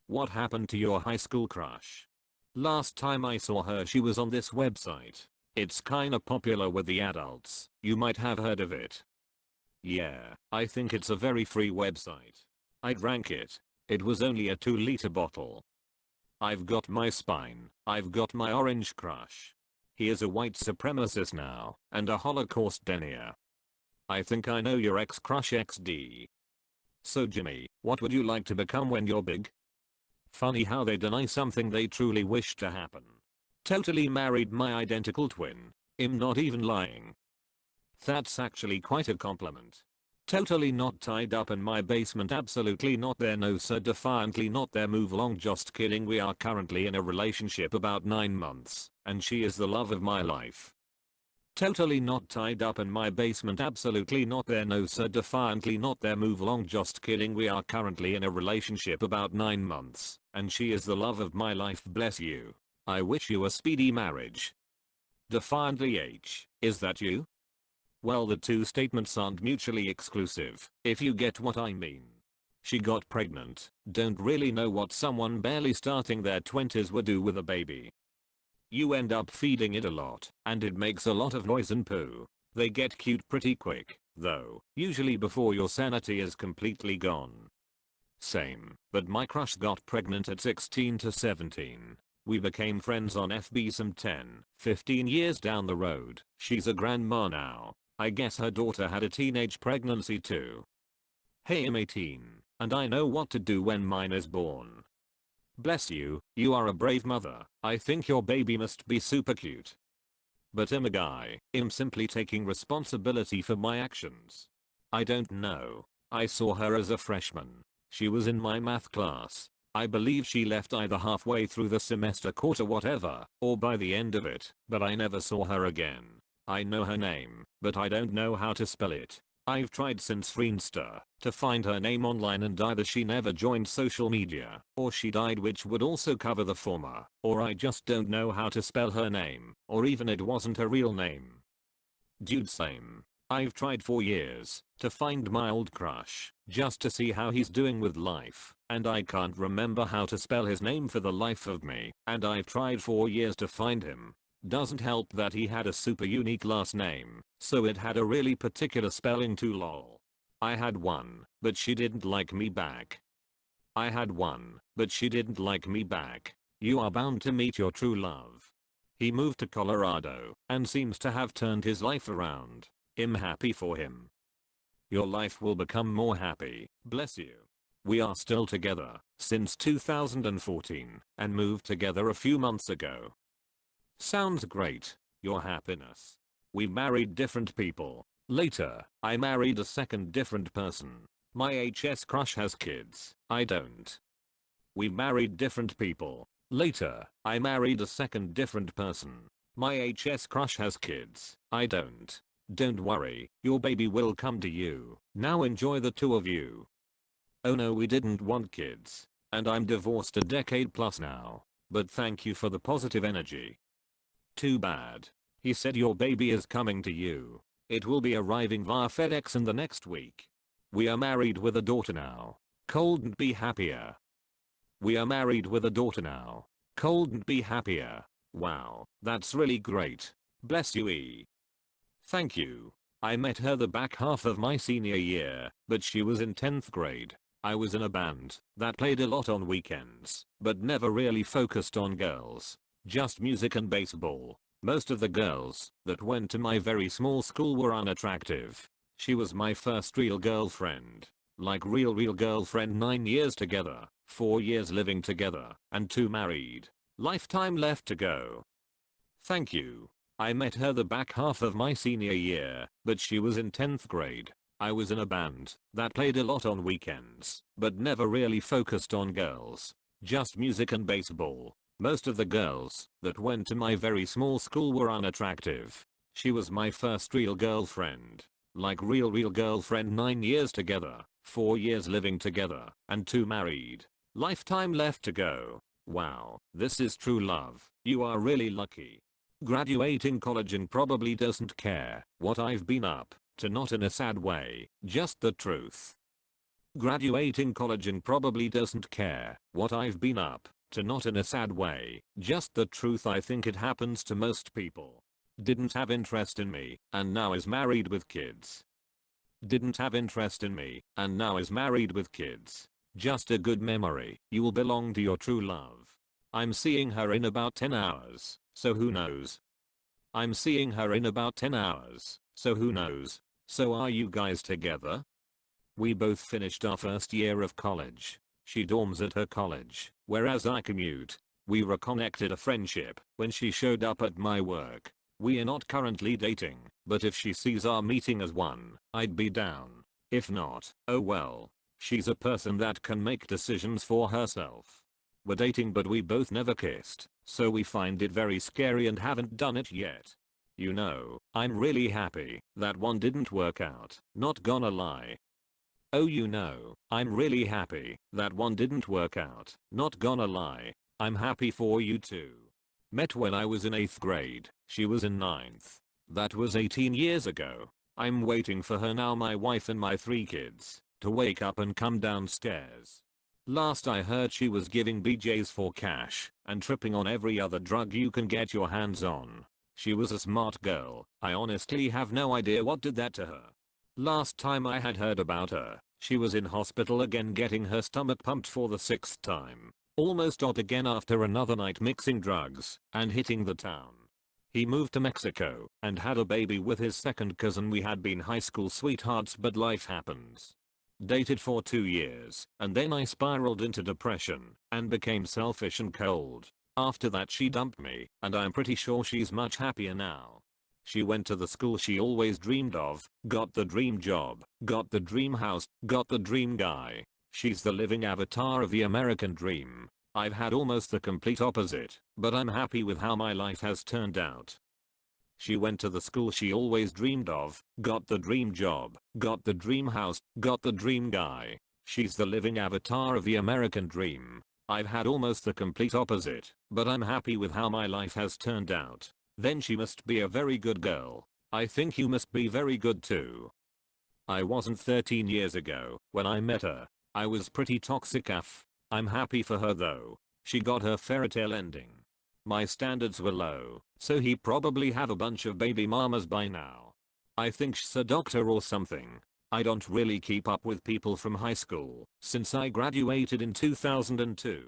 What happened to your high school crush? Last time I saw her she was on this website. It's kinda popular with the adults. You might have heard of it. Yeah, I think it's a very free website. I drank it. It was only a 2-liter bottle. I've got my spine. I've got my orange crush. He is a white supremacist now, and a Holocaust denier. I think I know your ex-crush XD. So Jimmy, what would you like to become when you're big? Funny how they deny something they truly wish to happen. Totally married my identical twin. I'm not even lying. That's actually quite a compliment. Totally not tied up in my basement, absolutely not there, no sir, defiantly not there, move along, just kidding, we are currently in a relationship about 9 months, and she is the love of my life. Totally not tied up in my basement, absolutely not there, no sir, defiantly not there, move along, just kidding, we are currently in a relationship about 9 months, and she is the love of my life, bless you. I wish you a speedy marriage. Defiantly H, is that you? Well, the two statements aren't mutually exclusive, if you get what I mean. She got pregnant, don't really know what someone barely starting their 20s would do with a baby. You end up feeding it a lot, and it makes a lot of noise and poo. They get cute pretty quick, though, usually before your sanity is completely gone. Same, but my crush got pregnant at 16 to 17. We became friends on FB some 10, 15 years down the road. She's a grandma now. I guess her daughter had a teenage pregnancy too. Hey, I'm 18, and I know what to do when mine is born. Bless you, you are a brave mother. I think your baby must be super cute. But I'm a guy, I'm simply taking responsibility for my actions. I don't know. I saw her as a freshman. She was in my math class. I believe she left either halfway through the semester, quarter, whatever, or by the end of it, but I never saw her again. I know her name, but I don't know how to spell it. I've tried since Friendster to find her name online, and either she never joined social media, or she died, which would also cover the former, or I just don't know how to spell her name, or even it wasn't her real name. Dude, same. I've tried for years to find my old crush, just to see how he's doing with life, and I can't remember how to spell his name for the life of me, and I've tried for years to find him. Doesn't help that he had a super unique last name, so it had a really particular spelling too, lol. I had one, but she didn't like me back. I had one, but she didn't like me back. You are bound to meet your true love. He moved to Colorado, and seems to have turned his life around. I'm happy for him. Your life will become more happy, bless you. We are still together, since 2014, and moved together a few months ago. Sounds great. Your happiness. We married different people. Later, I married a second different person. My HS crush has kids. I don't. We married different people. Later, I married a second different person. My HS crush has kids. I don't. Don't worry, your baby will come to you. Now enjoy the two of you. Oh no, we didn't want kids. And I'm divorced a decade plus now. But thank you for the positive energy. Too bad. He said your baby is coming to you. It will be arriving via FedEx in the next week. We are married with a daughter now. Couldn't be happier. We are married with a daughter now. Couldn't be happier. Wow, that's really great. Bless you, E. Thank you. I met her the back half of my senior year, but she was in 10th grade. I was in a band that played a lot on weekends, but never really focused on girls. Just music and baseball. Most of the girls that went to my very small school were unattractive. She was my first real girlfriend. Like real girlfriend. 9 years together, 4 years living together, and 2 married. Lifetime left to go. Thank you. I met her the back half of my senior year, but she was in 10th grade. I was in a band that played a lot on weekends, but never really focused on girls. Just music and baseball. Most of the girls that went to my very small school were unattractive. She was my first real girlfriend. Like real girlfriend. 9 years together, 4 years living together, and 2 married. Lifetime left to go. Wow, this is true love. You are really lucky. Graduating college and probably doesn't care what I've been up to, not in a sad way, just the truth. Graduating college and probably doesn't care what I've been up to, not in a sad way, just the truth. I think it happens to most people. Didn't have interest in me and now is married with kids. Didn't have interest in me and now is married with kids. Just a good memory. You'll belong to your true love. I'm seeing her in about 10 hours, so who knows? I'm seeing her in about 10 hours, so who knows? So are you guys together? We both finished our first year of college. She dorms at her college, whereas I commute. We reconnected a friendship when she showed up at my work. We are not currently dating, but if she sees our meeting as one, I'd be down. If not, oh well. She's a person that can make decisions for herself. We're dating but we both never kissed, so we find it very scary and haven't done it yet. You know, I'm really happy that one didn't work out, not gonna lie. Oh, you know, I'm really happy that one didn't work out, not gonna lie. I'm happy for you too. Met when I was in 8th grade, she was in 9th. That was 18 years ago. I'm waiting for her now, my wife and my 3 kids, to wake up and come downstairs. Last I heard she was giving BJs for cash and tripping on every other drug you can get your hands on. She was a smart girl. I honestly have no idea what did that to her. Last time I had heard about her, she was in hospital again getting her stomach pumped for the 6th time. Almost odd again after another night mixing drugs and hitting the town. He moved to Mexico and had a baby with his second cousin. We had been high school sweethearts but life happens. Dated for 2 years and then I spiraled into depression and became selfish and cold. After that she dumped me and I'm pretty sure she's much happier now. She went to the school she always dreamed of, got the dream job, got the dream house, got the dream guy. She's the living avatar of the American dream. I've had almost the complete opposite, but I'm happy with how my life has turned out. She went to the school she always dreamed of, got the dream job, got the dream house, got the dream guy. She's the living avatar of the American dream. I've had almost the complete opposite, but I'm happy with how my life has turned out. Then she must be a very good girl. I think you must be very good too. I wasn't 13 years ago when I met her. I was pretty toxic AF. I'm happy for her though. She got her fairytale ending. My standards were low, so he probably have a bunch of baby mamas by now. I think she's a doctor or something. I don't really keep up with people from high school since I graduated in 2002.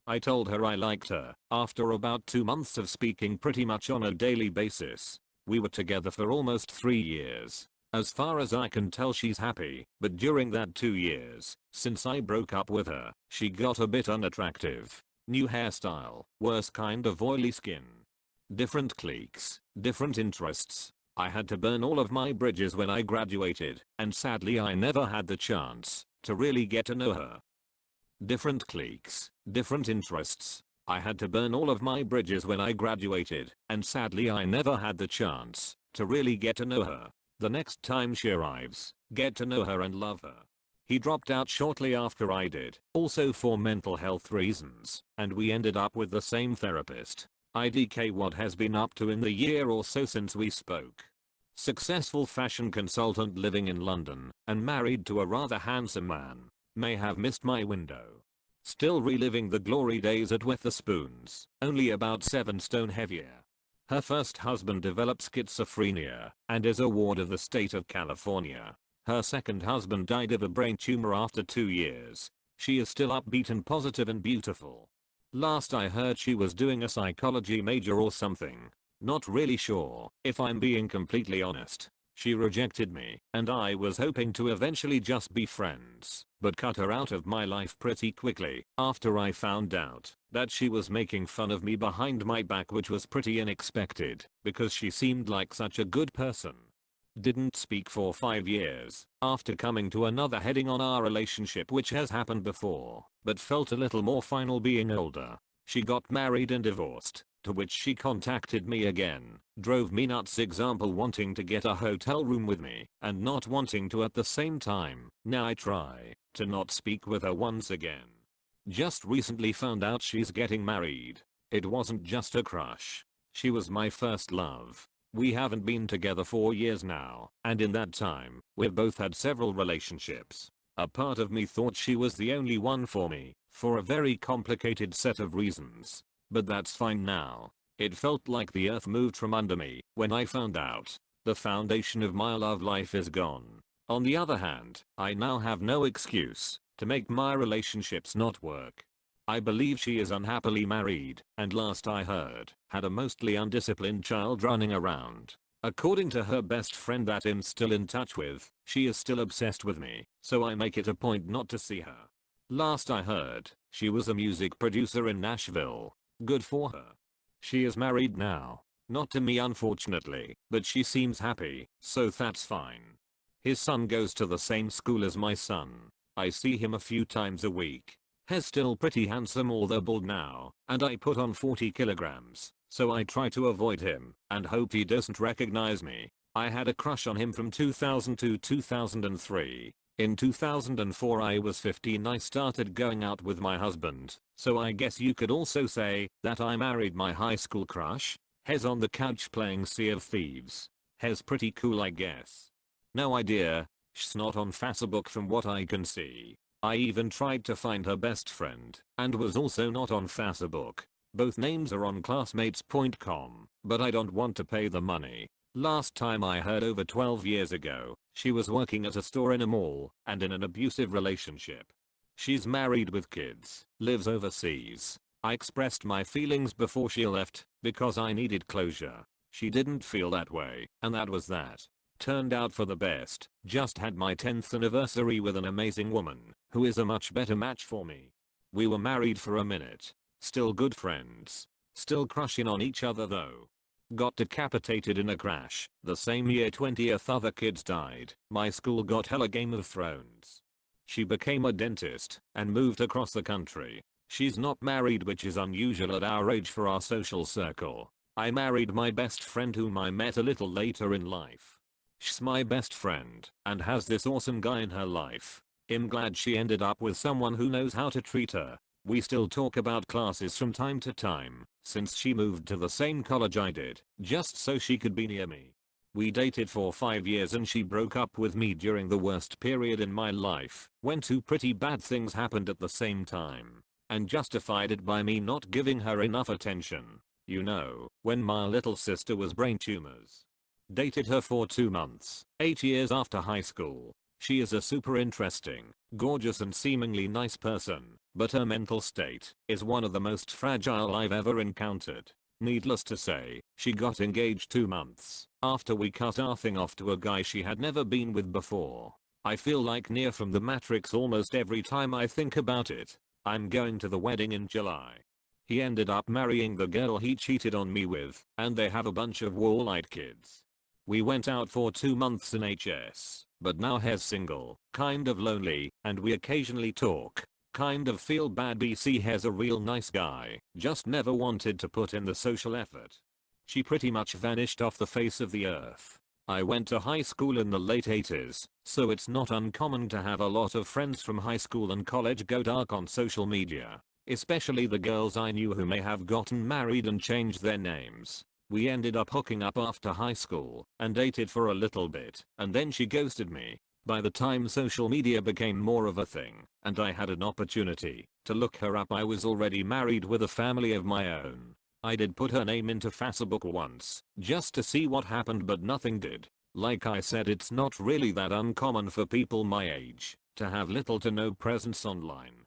I told her I liked her after about 2 months of speaking pretty much on a daily basis. We were together for almost 3 years. As far as I can tell she's happy, but during that 2 years, since I broke up with her, she got a bit unattractive. New hairstyle, worse kind of oily skin. Different cliques, different interests. I had to burn all of my bridges when I graduated, and sadly I never had the chance to really get to know her. Different cliques, different interests. I had to burn all of my bridges when I graduated, and sadly I never had the chance to really get to know her. The next time she arrives, get to know her and love her. He dropped out shortly after I did, also for mental health reasons, and we ended up with the same therapist. IDK what has been up to in the year or so since we spoke. Successful fashion consultant living in London, and married to a rather handsome man. May have missed my window. Still reliving the glory days at Witherspoons, only about 7 stone heavier. Her first husband developed schizophrenia and is a ward of the state of California. Her second husband died of a brain tumor after 2 years. She is still upbeat and positive and beautiful. Last I heard she was doing a psychology major or something. Not really sure, if I'm being completely honest. She rejected me, and I was hoping to eventually just be friends, but cut her out of my life pretty quickly after I found out that she was making fun of me behind my back, which was pretty unexpected because she seemed like such a good person. Didn't speak for 5 years after coming to another heading on our relationship, which has happened before, but felt a little more final being older. She got married and divorced, to which she contacted me again. Drove me nuts, example wanting to get a hotel room with me and not wanting to at the same time. Now I try to not speak with her once again. Just recently found out she's getting married. It wasn't just a crush. She was my first love. We haven't been together for years now, and in that time, we've both had several relationships. A part of me thought she was the only one for me, for a very complicated set of reasons. But that's fine now. It felt like the earth moved from under me when I found out the foundation of my love life is gone. On the other hand, I now have no excuse to make my relationships not work. I believe she is unhappily married, and last I heard, had a mostly undisciplined child running around. According to her best friend that I'm still in touch with, she is still obsessed with me, so I make it a point not to see her. Last I heard, she was a music producer in Nashville. Good for her. She is married now. Not to me unfortunately, but she seems happy, so that's fine. His son goes to the same school as my son. I see him a few times a week. He's still pretty handsome although bald now, and I put on 40 kilograms, so I try to avoid him and hope he doesn't recognize me. I had a crush on him from 2000 to 2003. In 2004 I was 15. I started going out with my husband, so I guess you could also say that I married my high school crush. He's on the couch playing Sea of Thieves. He's pretty cool I guess. No idea. She's not on Facebook from what I can see. I even tried to find her best friend and was also not on Facebook. Both names are on classmates.com, but I don't want to pay the money. Last time I heard over 12 years ago, she was working at a store in a mall and in an abusive relationship. She's married with kids, lives overseas. I expressed my feelings before she left because I needed closure. She didn't feel that way, and that was that. Turned out for the best. Just had my 10th anniversary with an amazing woman who is a much better match for me. We were married for a minute. Still good friends. Still crushing on each other though. Got decapitated in a crash. The same year 20th other kids died. My school got hella Game of Thrones. She became a dentist and moved across the country. She's not married, which is unusual at our age for our social circle. I married my best friend whom I met a little later in life. She's my best friend and has this awesome guy in her life. I'm glad she ended up with someone who knows how to treat her. We still talk about classes from time to time since she moved to the same college I did, just so she could be near me. We dated for 5 years and she broke up with me during the worst period in my life when two pretty bad things happened at the same time, and justified it by me not giving her enough attention. You know, when my little sister was brain tumors. Dated her for 2 months, 8 years after high school. She is a super interesting, gorgeous and seemingly nice person, but her mental state is one of the most fragile I've ever encountered. Needless to say, she got engaged 2 months after we cut our thing off to a guy she had never been with before. I feel like Neo from the Matrix almost every time I think about it. I'm going to the wedding in July. He ended up marrying the girl he cheated on me with, and they have a bunch of wall-eyed kids. We went out for 2 months in HS, but now he's single, kind of lonely, and we occasionally talk. Kind of feel bad BC he's a real nice guy, just never wanted to put in the social effort. She pretty much vanished off the face of the earth. I went to high school in the late 80s, so it's not uncommon to have a lot of friends from high school and college go dark on social media, especially the girls I knew who may have gotten married and changed their names. We ended up hooking up after high school and dated for a little bit, and then she ghosted me. By the time social media became more of a thing and I had an opportunity to look her up, I was already married with a family of my own. I did put her name into Facebook once just to see what happened, but nothing did. Like I said, it's not really that uncommon for people my age to have little to no presence online.